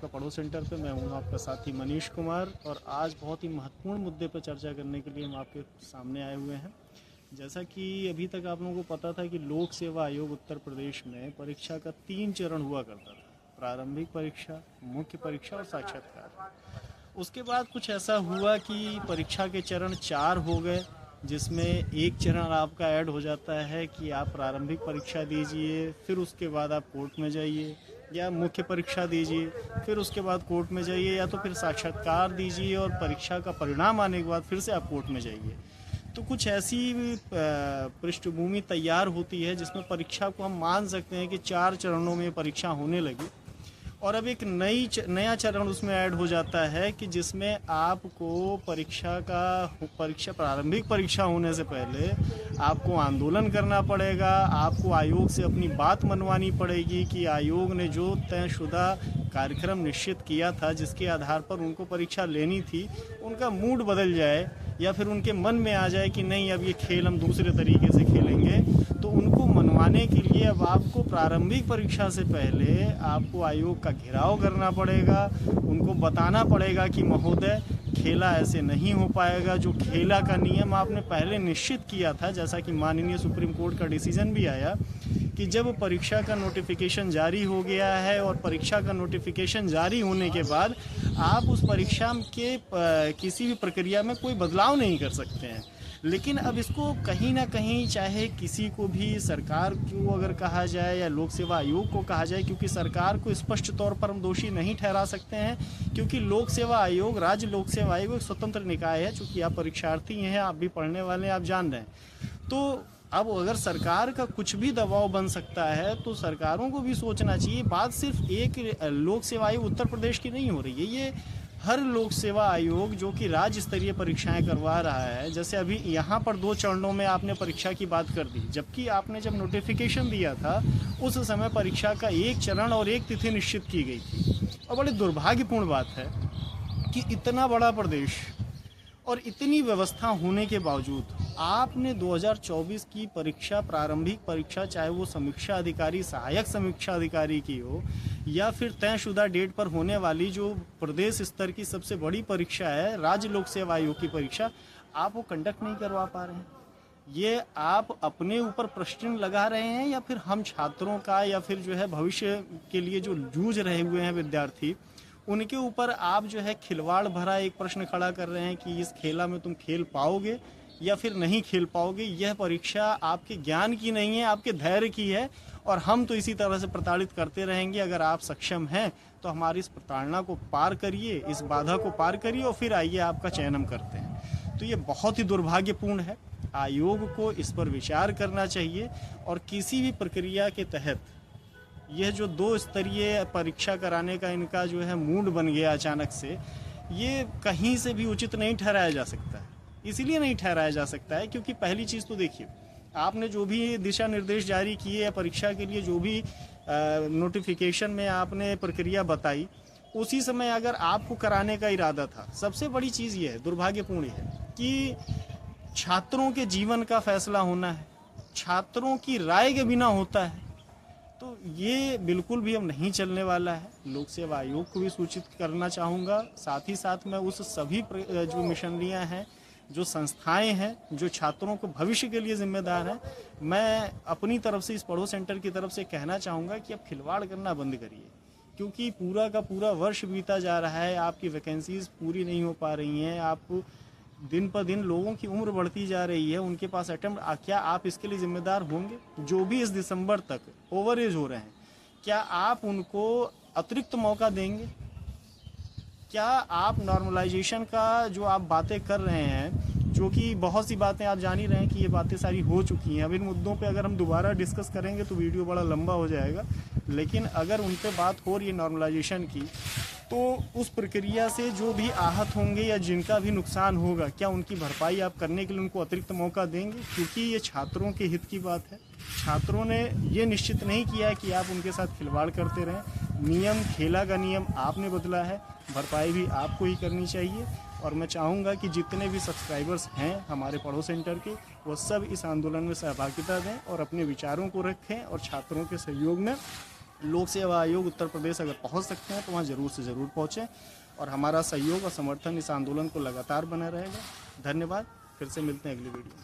पढ़ो सेंटर पे। मैं हूँ आपका साथी मनीष कुमार और आज बहुत ही महत्वपूर्ण मुद्दे पर चर्चा करने के लिए हम आपके सामने आए हुए हैं। जैसा कि अभी तक आप लोगों को पता था कि लोक सेवा आयोग उत्तर प्रदेश में परीक्षा का 3 चरण हुआ करता था, प्रारंभिक परीक्षा, मुख्य परीक्षा और साक्षात्कार। उसके बाद कुछ ऐसा हुआ कि परीक्षा के चरण 4 हो गए, जिसमें एक चरण आपका ऐड हो जाता है कि आप प्रारंभिक परीक्षा दीजिए, फिर उसके बाद आप कोर्ट में जाइए, या मुख्य परीक्षा दीजिए, फिर उसके बाद कोर्ट में जाइए, या तो फिर साक्षात्कार दीजिए और परीक्षा का परिणाम आने के बाद फिर से आप कोर्ट में जाइए। तो कुछ ऐसी पृष्ठभूमि तैयार होती है जिसमें परीक्षा को हम मान सकते हैं कि 4 चरणों में परीक्षा होने लगी। और अब एक नया चरण उसमें ऐड हो जाता है कि जिसमें आपको प्रारंभिक परीक्षा होने से पहले आपको आंदोलन करना पड़ेगा। आपको आयोग से अपनी बात मनवानी पड़ेगी कि आयोग ने जो तयशुदा कार्यक्रम निश्चित किया था, जिसके आधार पर उनको परीक्षा लेनी थी, उनका मूड बदल जाए या फिर उनके मन में आ जाए कि नहीं, अब ये खेल हम दूसरे तरीके से खेलेंगे। तो उनको मनवाने के लिए अब आपको प्रारंभिक परीक्षा से पहले आपको आयोग का घेराव करना पड़ेगा। उनको बताना पड़ेगा कि महोदय, खेला ऐसे नहीं हो पाएगा। जो खेला का नियम आपने पहले निश्चित किया था, जैसा कि माननीय सुप्रीम कोर्ट का डिसीजन भी आया कि जब परीक्षा का नोटिफिकेशन जारी हो गया है और परीक्षा का नोटिफिकेशन जारी होने के बाद आप उस परीक्षा के किसी भी प्रक्रिया में कोई बदलाव नहीं कर सकते हैं। लेकिन अब इसको कहीं ना कहीं, चाहे किसी को भी, सरकार को अगर कहा जाए या लोक सेवा आयोग को कहा जाए, क्योंकि सरकार को स्पष्ट तौर पर हम दोषी नहीं ठहरा सकते हैं, क्योंकि लोक सेवा आयोग, राज्य लोक सेवा आयोग एक स्वतंत्र निकाय है। चूँकि आप परीक्षार्थी हैं, आप भी पढ़ने वाले हैं, आप जान रहे हैं। तो अब अगर सरकार का कुछ भी दबाव बन सकता है तो सरकारों को भी सोचना चाहिए। बात सिर्फ एक लोक सेवा आयोग उत्तर प्रदेश की नहीं हो रही है, ये हर लोक सेवा आयोग जो कि राज्य स्तरीय परीक्षाएं करवा रहा है। जैसे अभी यहाँ पर 2 चरणों में आपने परीक्षा की बात कर दी, जबकि आपने जब नोटिफिकेशन दिया था उस समय परीक्षा का 1 चरण और 1 तिथि निश्चित की गई थी। और बड़ी दुर्भाग्यपूर्ण बात है कि इतना बड़ा प्रदेश और इतनी व्यवस्था होने के बावजूद आपने 2024 की परीक्षा, प्रारंभिक परीक्षा, चाहे वो समीक्षा अधिकारी, सहायक समीक्षा अधिकारी की हो, या फिर तयशुदा डेट पर होने वाली जो प्रदेश स्तर की सबसे बड़ी परीक्षा है, राज्य लोक सेवा आयोग की परीक्षा, आप वो कंडक्ट नहीं करवा पा रहे हैं। ये आप अपने ऊपर प्रश्न लगा रहे हैं या फिर हम छात्रों का, या फिर जो है भविष्य के लिए जो जूझ रहे हुए हैं विद्यार्थी, उनके ऊपर आप जो है खिलवाड़ भरा एक प्रश्न खड़ा कर रहे हैं कि इस खेला में तुम खेल पाओगे या फिर नहीं खेल पाओगे। यह परीक्षा आपके ज्ञान की नहीं है, आपके धैर्य की है, और हम तो इसी तरह से प्रताड़ित करते रहेंगे। अगर आप सक्षम हैं तो हमारी इस प्रताड़ना को पार करिए, इस बाधा को पार करिए और फिर आइए आपका चयन हम करते हैं। तो ये बहुत ही दुर्भाग्यपूर्ण है। आयोग को इस पर विचार करना चाहिए और किसी भी प्रक्रिया के तहत यह जो 2 स्तरीय परीक्षा कराने का इनका जो है मूड बन गया अचानक से, ये कहीं से भी उचित नहीं ठहराया जा सकता है। इसीलिए नहीं ठहराया जा सकता है क्योंकि पहली चीज़ तो देखिए, आपने जो भी दिशा निर्देश जारी किए या परीक्षा के लिए जो भी नोटिफिकेशन में आपने प्रक्रिया बताई, उसी समय अगर आपको कराने का इरादा था, सबसे बड़ी चीज़ ये है, दुर्भाग्यपूर्ण है कि छात्रों के जीवन का फैसला होना है, छात्रों की राय के बिना होता है। तो ये बिल्कुल भी अब नहीं चलने वाला है। लोक सेवा आयोग को भी सूचित करना चाहूँगा। साथ ही साथ मैं उस सभी जो मिशनरियाँ हैं, जो संस्थाएं हैं, जो छात्रों को भविष्य के लिए जिम्मेदार हैं, मैं अपनी तरफ से, इस पढ़ो सेंटर की तरफ से कहना चाहूँगा कि अब खिलवाड़ करना बंद करिए, क्योंकि पूरा का पूरा वर्ष बीता जा रहा है, आपकी वैकेंसीज पूरी नहीं हो पा रही हैं, आप दिन पर दिन लोगों की उम्र बढ़ती जा रही है, उनके पास अटेम्प्ट, क्या आप इसके लिए जिम्मेदार होंगे? जो भी इस दिसंबर तक ओवर एज हो रहे हैं, क्या आप उनको अतिरिक्त मौका देंगे? क्या आप नॉर्मलाइजेशन का जो आप बातें कर रहे हैं, जो कि बहुत सी बातें आप जान ही रहे हैं कि ये बातें सारी हो चुकी हैं, अब इन मुद्दों पे अगर हम दोबारा डिस्कस करेंगे तो वीडियो बड़ा लंबा हो जाएगा, लेकिन अगर उन पे बात हो रही है नॉर्मलाइजेशन की, तो उस प्रक्रिया से जो भी आहत होंगे या जिनका भी नुकसान होगा, क्या उनकी भरपाई आप करने के लिए उनको अतिरिक्त मौका देंगे? क्योंकि ये छात्रों के हित की बात है। छात्रों ने ये निश्चित नहीं किया कि आप उनके साथ खिलवाड़ करते रहें। नियम, खेला का नियम आपने बदला है, भरपाई भी आपको ही करनी चाहिए। और मैं चाहूँगा कि जितने भी सब्सक्राइबर्स हैं हमारे पढ़ो सेंटर के, वो सब इस आंदोलन में सहभागिता दें और अपने विचारों को रखें और छात्रों के सहयोग में लोक सेवा आयोग उत्तर प्रदेश अगर पहुंच सकते हैं तो वहाँ ज़रूर से ज़रूर पहुँचें और हमारा सहयोग और समर्थन इस आंदोलन को लगातार बना रहेगा। धन्यवाद। फिर से मिलते हैं अगली वीडियो में।